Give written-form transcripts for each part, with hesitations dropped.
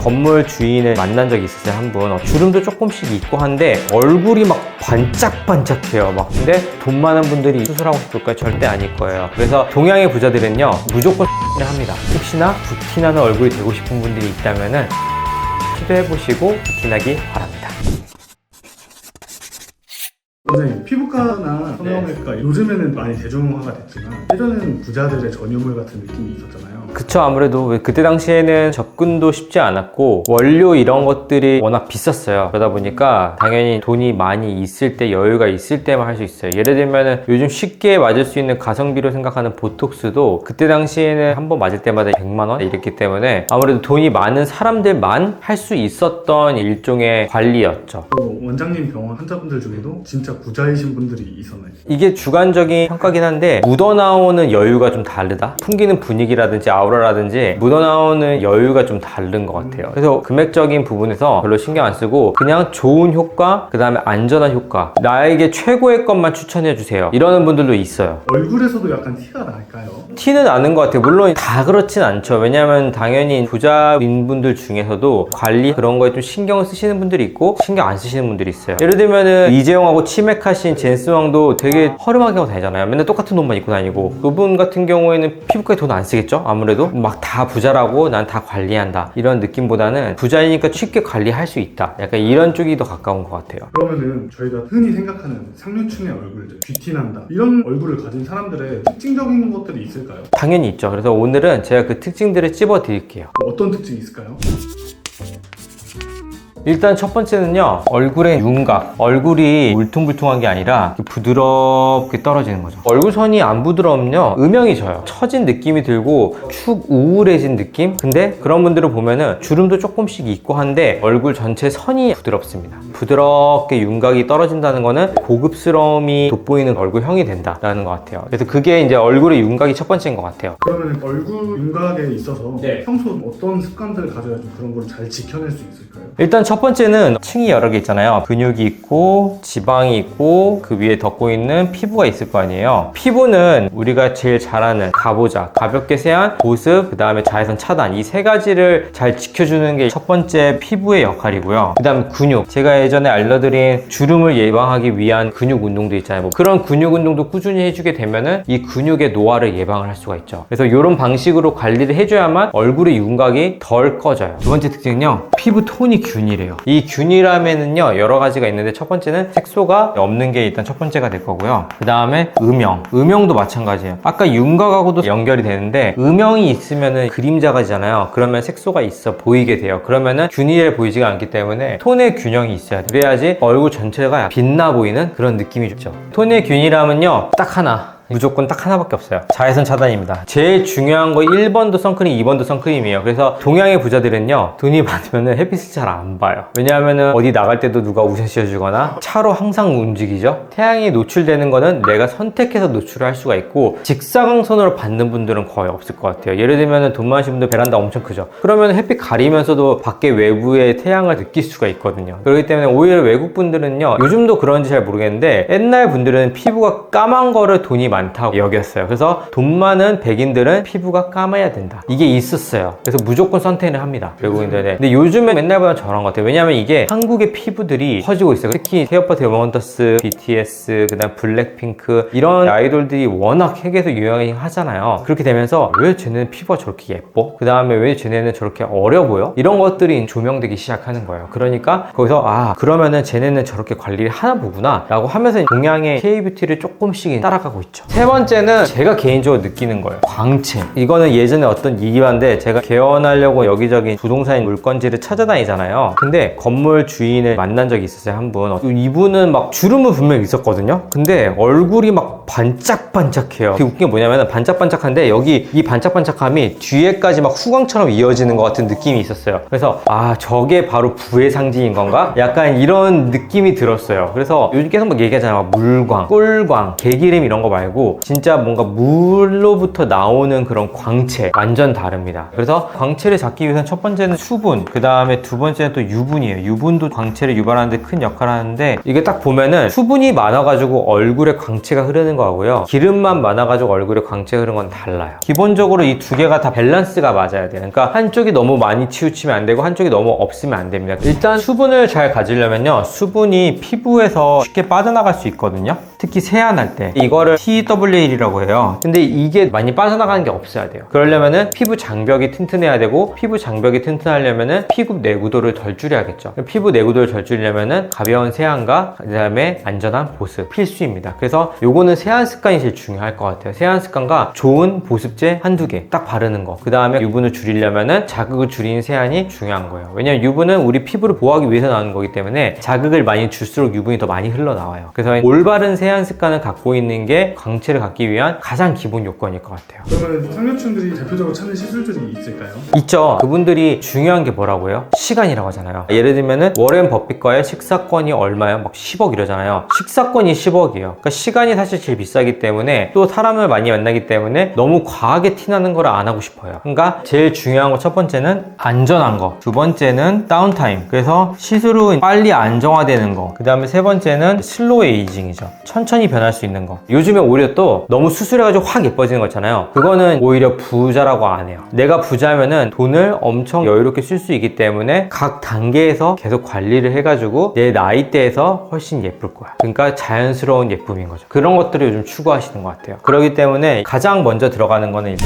건물 주인을 만난 적이 있었어요. 한 분. 주름도 조금씩 있고 한데 얼굴이 막 반짝반짝해요. 막. 근데 돈 많은 분들이 수술하고 싶을까요? 절대 아닐 거예요. 그래서 동양의 부자들은요 무조건 을 합니다. 혹시나 부티나는 얼굴이 되고 싶은 분들이 있다면은 시도해보시고 부티나기 바랍니다. 선생님, 피부과나 성형외과 요즘에는 많이 대중화가 됐지만 예전에는 부자들의 전유물 같은 느낌이 있었잖아요. 그쵸. 아무래도 그때 당시에는 접근도 쉽지 않았고 원료 이런 것들이 워낙 비쌌어요. 그러다 보니까 당연히 돈이 많이 있을 때, 여유가 있을 때만 할 수 있어요. 예를 들면은 요즘 쉽게 맞을 수 있는 가성비로 생각하는 보톡스도 그때 당시에는 한 번 맞을 때마다 100만 원 이랬기 때문에 아무래도 돈이 많은 사람들만 할 수 있었던 일종의 관리였죠. 또 원장님 병원 환자분들 중에도 진짜 부자이신 분들이 있었나요? 이게 주관적인 평가긴 한데 묻어나오는 여유가 좀 다르다? 풍기는 분위기라든지 아우라라든지 묻어나오는 여유가 좀 다른 것 같아요. 그래서 금액적인 부분에서 별로 신경 안 쓰고 그냥 좋은 효과, 그 다음에 안전한 효과, 나에게 최고의 것만 추천해 주세요 이러는 분들도 있어요. 얼굴에서도 약간 티가 날까요? 티는 나는 것 같아요. 물론 다 그렇진 않죠. 왜냐하면 당연히 부자인 분들 중에서도 관리 그런 거에 좀 신경을 쓰시는 분들이 있고 신경 안 쓰시는 분들이 있어요. 예를 들면은 이재용하고 치맥하신 젠스 왕도 되게 허름하게 하고 다니잖아요. 맨날 똑같은 옷만 입고 다니고. 그분 같은 경우에는 피부과에 돈 안 쓰겠죠? 아무래도 막 다 부자라고 난 다 관리한다 이런 느낌보다는 부자이니까 쉽게 관리할 수 있다, 약간 이런 쪽이 더 가까운 것 같아요. 그러면은 저희가 흔히 생각하는 상류층의 얼굴들, 뷰티난다 이런 얼굴을 가진 사람들의 특징적인 것들이 있을까요? 당연히 있죠. 그래서 오늘은 제가 그 특징들을 찝어 드릴게요. 어떤 특징이 있을까요? 일단 첫 번째는요, 얼굴의 윤곽. 얼굴이 울퉁불퉁한 게 아니라 부드럽게 떨어지는 거죠. 얼굴선이 안 부드러우면요 음영이 져요. 처진 느낌이 들고 축 우울해진 느낌? 근데 그런 분들을 보면은 주름도 조금씩 있고 한데 얼굴 전체 선이 부드럽습니다. 부드럽게 윤곽이 떨어진다는 거는 고급스러움이 돋보이는 얼굴형이 된다라는 것 같아요. 그래서 그게 이제 얼굴의 윤곽이 첫 번째인 것 같아요. 그러면 얼굴 윤곽에 있어서 네. 평소 어떤 습관들을 가져야 좀 그런 걸 잘 지켜낼 수 있을까요? 일단 첫 번째는 층이 여러 개 있잖아요. 근육이 있고 지방이 있고 그 위에 덮고 있는 피부가 있을 거 아니에요. 피부는 우리가 제일 잘 아는 가보자, 가볍게 세안, 보습, 그 다음에 자외선 차단, 이 세 가지를 잘 지켜주는 게 첫 번째 피부의 역할이고요. 그 다음 근육, 제가 예전에 알려드린 주름을 예방하기 위한 근육 운동도 있잖아요. 뭐 그런 근육 운동도 꾸준히 해주게 되면은 이 근육의 노화를 예방을 할 수가 있죠. 그래서 이런 방식으로 관리를 해줘야만 얼굴의 윤곽이 덜 꺼져요. 두 번째 특징은요, 피부 톤이 균일해요. 이 균일함에는요 여러 가지가 있는데 첫 번째는 색소가 없는 게 일단 첫 번째가 될 거고요. 그 다음에 음영도 마찬가지예요. 아까 윤곽하고도 연결이 되는데 음영이 있으면은 그림자가잖아요. 그러면 색소가 있어 보이게 돼요. 그러면은 균일해 보이지가 않기 때문에 톤의 균형이 있어야 돼요. 그래야지 얼굴 전체가 빛나 보이는 그런 느낌이 좋죠. 톤의 균일함은요 딱 하나, 무조건 딱 하나밖에 없어요. 자외선 차단입니다. 제일 중요한 거 1번도 선크림, 2번도 선크림이에요. 그래서 동양의 부자들은요 돈이 많으면 햇빛을 잘 안 봐요. 왜냐하면 어디 나갈 때도 누가 우산 씌워주거나 차로 항상 움직이죠. 태양이 노출되는 거는 내가 선택해서 노출을 할 수가 있고 직사광선으로 받는 분들은 거의 없을 것 같아요. 예를 들면 돈 많으신 분들 베란다 엄청 크죠. 그러면 햇빛 가리면서도 밖에 외부의 태양을 느낄 수가 있거든요. 그렇기 때문에 오히려 외국 분들은요, 요즘도 그런지 잘 모르겠는데 옛날 분들은 피부가 까만 거를 돈이 많다고 여겼어요. 그래서 돈 많은 백인들은 피부가 까마야 된다, 이게 있었어요. 그래서 무조건 선탠을 합니다, 외국인들은. 근데 요즘에 맨날보다 저런 것 같아요. 왜냐면 이게 한국의 피부들이 커지고 있어요. 특히 K-pop 데몬더스, BTS, 그 다음 블랙핑크 이런 아이돌들이 워낙 핵에서 유행하잖아요. 그렇게 되면서 왜 쟤네는 피부가 저렇게 예뻐? 그 다음에 왜 쟤네는 저렇게 어려 보여? 이런 것들이 조명되기 시작하는 거예요. 그러니까 거기서 그러면은 쟤네는 저렇게 관리를 하나 보구나 라고 하면서 동양의 K-뷰티를 조금씩 따라가고 있죠. 세 번째는 제가 개인적으로 느끼는 거예요. 광채. 이거는 예전에 어떤 이기반데 제가 개원하려고 여기저기 부동산 물건지를 찾아다니잖아요. 근데 건물 주인을 만난 적이 있었어요. 한 분. 이분은 막 주름은 분명히 있었거든요. 근데 얼굴이 막 반짝반짝해요. 되게 웃긴 게 뭐냐면 반짝반짝한데 여기 이 반짝반짝함이 뒤에까지 막 후광처럼 이어지는 것 같은 느낌이 있었어요. 그래서 저게 바로 부의 상징인 건가? 약간 이런 느낌이 들었어요. 그래서 요즘 계속 막 얘기하잖아요. 물광, 꿀광, 개기름 이런 거 말고 말고 진짜 뭔가 물로부터 나오는 그런 광채 완전 다릅니다. 그래서 광채를 잡기 위해서는 첫 번째는 수분, 그 다음에 두 번째는 또 유분이에요. 유분도 광채를 유발하는데 큰 역할을 하는데 이게 딱 보면은 수분이 많아가지고 얼굴에 광채가 흐르는 거하고요, 기름만 많아가지고 얼굴에 광채가 흐르는 건 달라요. 기본적으로 이 두 개가 다 밸런스가 맞아야 돼요. 그러니까 한쪽이 너무 많이 치우치면 안 되고 한쪽이 너무 없으면 안 됩니다. 일단 수분을 잘 가지려면요, 수분이 피부에서 쉽게 빠져나갈 수 있거든요. 특히 세안할 때 이거를 TWA라고 해요. 근데 이게 많이 빠져나가는 게 없어야 돼요. 그러려면은 피부 장벽이 튼튼해야 되고, 피부 장벽이 튼튼하려면은 피부 내구도를 덜 줄여야겠죠. 피부 내구도를 덜 줄이려면은 가벼운 세안과 그 다음에 안전한 보습 필수입니다. 그래서 요거는 세안 습관이 제일 중요할 것 같아요. 세안 습관과 좋은 보습제 한두 개 딱 바르는 거, 그 다음에 유분을 줄이려면은 자극을 줄이는 세안이 중요한 거예요. 왜냐면 유분은 우리 피부를 보호하기 위해서 나오는 거기 때문에 자극을 많이 줄수록 유분이 더 많이 흘러나와요. 그래서 올바른 세안 습관을 갖고 있는 게 광채를 갖기 위한 가장 기본 요건일 것 같아요. 그러면 상류층들이 대표적으로 찾는 시술들이 있을까요? 있죠. 그분들이 중요한 게 뭐라고요? 시간이라고 하잖아요. 예를 들면은 워렌 버핏과의 식사권이 얼마요? 막 10억 이러잖아요. 식사권이 10억이에요. 그러니까 시간이 사실 제일 비싸기 때문에, 또 사람을 많이 만나기 때문에 너무 과하게 티나는 걸 안 하고 싶어요. 그러니까 제일 중요한 거 첫 번째는 안전한 거, 두 번째는 다운타임, 그래서 시술 후 빨리 안정화되는 거, 그 다음에 세 번째는 슬로우 에이징이죠. 천천히 변할 수 있는 거. 요즘에 오히려 또 너무 수술해가지고 확 예뻐지는 거 있잖아요. 그거는 오히려 부자라고 안 해요. 내가 부자면은 돈을 엄청 여유롭게 쓸 수 있기 때문에 각 단계에서 계속 관리를 해가지고 내 나이대에서 훨씬 예쁠 거야. 그러니까 자연스러운 예쁨인 거죠. 그런 것들을 요즘 추구하시는 것 같아요. 그렇기 때문에 가장 먼저 들어가는 거는 이제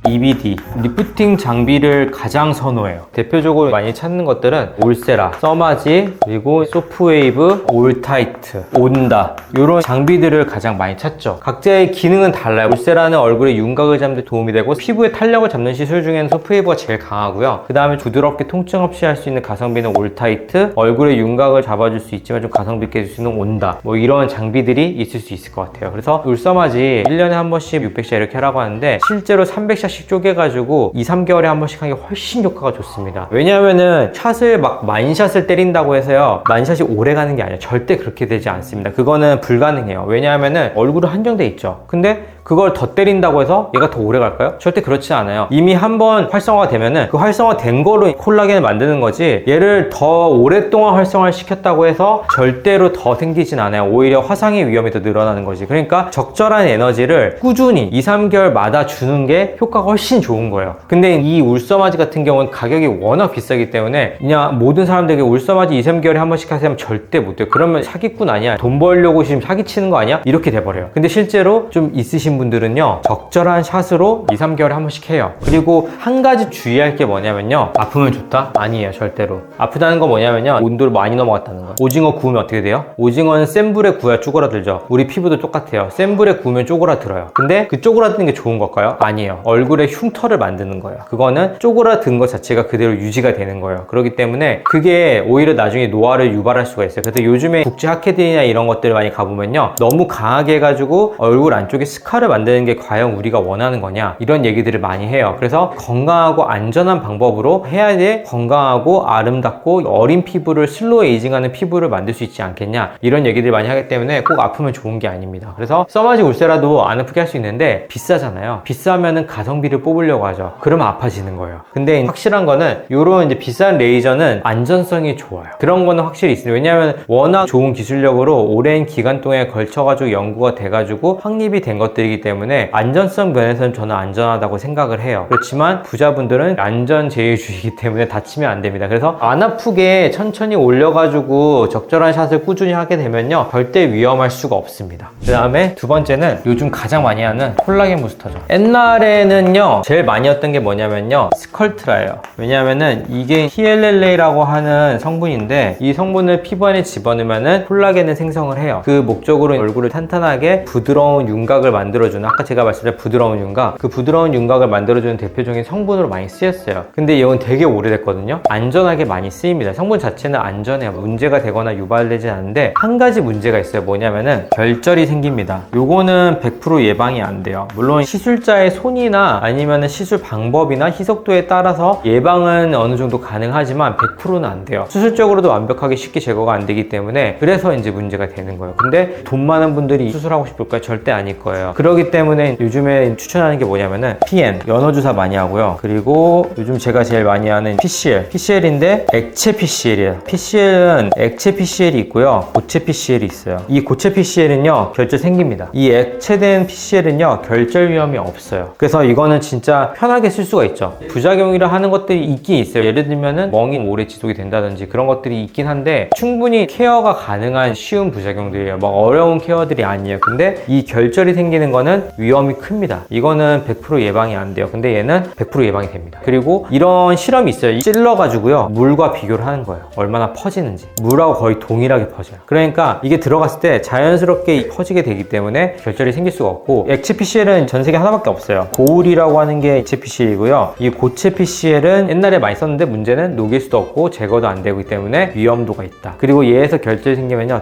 EBD, 리프팅 장비를 가장 선호해요. 대표적으로 많이 찾는 것들은 올세라, 써마지, 그리고 소프웨이브, 올타이트, 온다, 이런 장비들을 가장 많이 찾죠. 각자의 기능은 달라요. 올세라는 얼굴에 윤곽을 잡는 데 도움이 되고, 피부의 탄력을 잡는 시술 중에는 소프웨이브가 제일 강하고요. 그 다음에 부드럽게 통증 없이 할 수 있는 가성비는 올타이트, 얼굴의 윤곽을 잡아줄 수 있지만 좀 가성비 있게 해줄 수 있는 온다, 뭐 이런 장비들이 있을 수 있을 것 같아요. 그래서 울써마지 1년에 한 번씩 600샷 이렇게 하라고 하는데, 실제로 300샷 쪼개가지고 2-3개월에 한 번씩 하는 게 훨씬 효과가 좋습니다. 왜냐하면은 샷을 막 만샷을 때린다고 해서요, 만샷이 오래 가는 게 아니에요. 절대 그렇게 되지 않습니다. 그거는 불가능해요. 왜냐하면은 얼굴은 한정돼 있죠. 근데 그걸 더 때린다고 해서 얘가 더 오래 갈까요? 절대 그렇지 않아요. 이미 한번 활성화가 되면은 그 활성화된 거로 콜라겐을 만드는 거지, 얘를 더 오랫동안 활성화를 시켰다고 해서 절대로 더 생기진 않아요. 오히려 화상의 위험이 더 늘어나는 거지. 그러니까 적절한 에너지를 꾸준히 2-3개월마다 주는 게 효과가 훨씬 좋은 거예요. 근데 이 울써마지 같은 경우는 가격이 워낙 비싸기 때문에 그냥 모든 사람들에게 울써마지 2-3개월에 한 번씩 하세요 하면 절대 못 돼요. 그러면 사기꾼 아니야? 돈 벌려고 지금 사기치는 거 아니야? 이렇게 돼버려요. 근데 실제로 좀 있으신 분들은요, 적절한 샷으로 2-3개월에 한 번씩 해요. 그리고 한 가지 주의할 게 뭐냐면요, 아프면 좋다? 아니에요. 절대로. 아프다는 거 뭐냐면요, 온도를 많이 넘어갔다는 거예요. 오징어 구우면 어떻게 돼요? 오징어는 센 불에 구워야 쪼그라들죠. 우리 피부도 똑같아요. 센 불에 구우면 쪼그라들어요. 근데 그 쪼그라드는 게 좋은 걸까요? 아니에요. 얼굴에 흉터를 만드는 거예요. 그거는 쪼그라든 것 자체가 그대로 유지가 되는 거예요. 그렇기 때문에 그게 오히려 나중에 노화를 유발할 수가 있어요. 그래서 요즘에 국제 하케딘이나 이런 것들 많이 가보면요, 너무 강하게 해가지고 얼굴 안쪽에 스카를 만드는 게 과연 우리가 원하는 거냐, 이런 얘기들을 많이 해요. 그래서 건강하고 안전한 방법으로 해야 돼. 건강하고 아름답고 어린 피부를, 슬로우 에이징하는 피부를 만들 수 있지 않겠냐, 이런 얘기들 많이 하기 때문에 꼭 아프면 좋은 게 아닙니다. 그래서 써마지 울세라도 안 아프게 할 수 있는데 비싸잖아요. 비싸면은 가성비를 뽑으려고 하죠. 그러면 아파지는 거예요. 근데 확실한 거는 요런 이제 비싼 레이저는 안전성이 좋아요. 그런 거는 확실히 있어요. 왜냐하면 워낙 좋은 기술력으로 오랜 기간 동안에 걸쳐가지고 연구가 돼가지고 확립이 된 것들이기 때문에 안전성 면에서는 저는 안전하다고 생각을 해요. 그렇지만 부자분들은 안전제일주의이기 때문에 다치면 안 됩니다. 그래서 안 아프게 천천히 올려가지고 적절한 샷을 꾸준히 하게 되면요, 절대 위험할 수가 없습니다. 그 다음에 두 번째는 요즘 가장 많이 하는 콜라겐 부스터죠. 옛날에는요, 제일 많이 했던 게 뭐냐면요, 스컬트라예요. 왜냐하면은 이게 PLLA라고 하는 성분인데, 이 성분을 피부 안에 집어넣으면은 콜라겐을 생성을 해요. 그 목적으로 얼굴을 탄탄하게 부드러운 윤곽을 만들어 만들어주는, 아까 제가 말씀드린 부드러운 윤곽, 그 부드러운 윤곽을 만들어주는 대표적인 성분으로 많이 쓰였어요. 근데 이건 되게 오래됐거든요. 안전하게 많이 쓰입니다. 성분 자체는 안전해요. 문제가 되거나 유발되지 않는데 한 가지 문제가 있어요. 뭐냐면은 결절이 생깁니다. 요거는 100% 예방이 안 돼요. 물론 시술자의 손이나 아니면 시술 방법이나 희석도에 따라서 예방은 어느 정도 가능하지만 100%는 안 돼요. 수술적으로도 완벽하게 쉽게 제거가 안 되기 때문에 그래서 이제 문제가 되는 거예요. 근데 돈 많은 분들이 수술하고 싶을까요? 절대 아닐 거예요. 그렇기 때문에 요즘에 추천하는 게 뭐냐면은 PN, 연어주사 많이 하고요. 그리고 요즘 제가 제일 많이 하는 PCL인데 액체 PCL이에요. PCL은 액체 PCL이 있고요. 고체 PCL이 있어요. 이 고체 PCL은요, 결절 생깁니다. 이 액체된 PCL은요, 결절 위험이 없어요. 그래서 이거는 진짜 편하게 쓸 수가 있죠. 부작용이라 하는 것들이 있긴 있어요. 예를 들면은 멍이 오래 지속이 된다든지 그런 것들이 있긴 한데 충분히 케어가 가능한 쉬운 부작용들이에요. 막 어려운 케어들이 아니에요. 근데 이 결절이 생기는 거는 위험이 큽니다. 이거는 100% 예방이 안 돼요. 근데 얘는 100% 예방이 됩니다. 그리고 이런 실험이 있어요. 찔러가지고요, 물과 비교를 하는 거예요. 얼마나 퍼지는지. 물하고 거의 동일하게 퍼져요. 그러니까 이게 들어갔을 때 자연스럽게 퍼지게 되기 때문에 결절이 생길 수가 없고, 액체 PCL은 전 세계 하나밖에 없어요. 고울이라고 하는 게 액체 PCL이고요. 이 고체 PCL은 옛날에 많이 썼는데 문제는 녹일 수도 없고 제거도 안 되기 때문에 위험도가 있다. 그리고 얘에서 결절이 생기면요,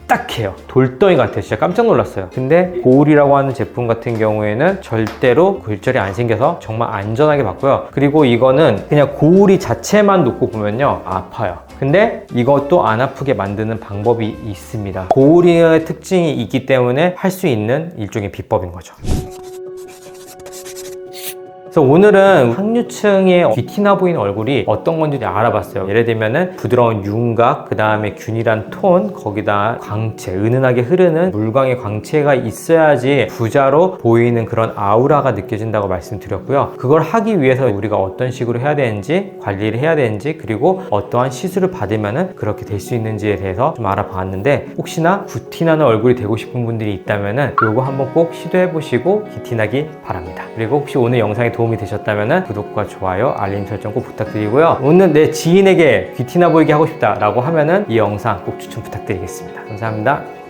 딱딱해요. 돌덩이 같아요. 진짜 깜짝 놀랐어요. 근데 고울이라고 하는 제품 같은 경우에는 절대로 결절이 안 생겨서 정말 안전하게 받고요. 그리고 이거는 그냥 고울이 자체만 놓고 보면요, 아파요. 근데 이것도 안 아프게 만드는 방법이 있습니다. 고울의 특징이 있기 때문에 할 수 있는 일종의 비법인 거죠. 그래서 오늘은 상류층의 귀티나 보이는 얼굴이 어떤 건지 알아봤어요. 예를 들면은 부드러운 윤곽, 그 다음에 균일한 톤, 거기다 광채, 은은하게 흐르는 물광의 광채가 있어야지 부자로 보이는 그런 아우라가 느껴진다고 말씀드렸고요. 그걸 하기 위해서 우리가 어떤 식으로 해야 되는지, 관리를 해야 되는지, 그리고 어떠한 시술을 받으면은 그렇게 될 수 있는지에 대해서 좀 알아봤는데, 혹시나 귀티나는 얼굴이 되고 싶은 분들이 있다면은 요거 한번 꼭 시도해 보시고 귀티나기 바랍니다. 그리고 혹시 오늘 영상이 도움이 되셨다면 구독과 좋아요, 알림 설정 꼭 부탁드리고요. 오늘 내 지인에게 귀티나 보이게 하고 싶다 라고 하면은 이 영상 꼭 추천 부탁드리겠습니다. 감사합니다.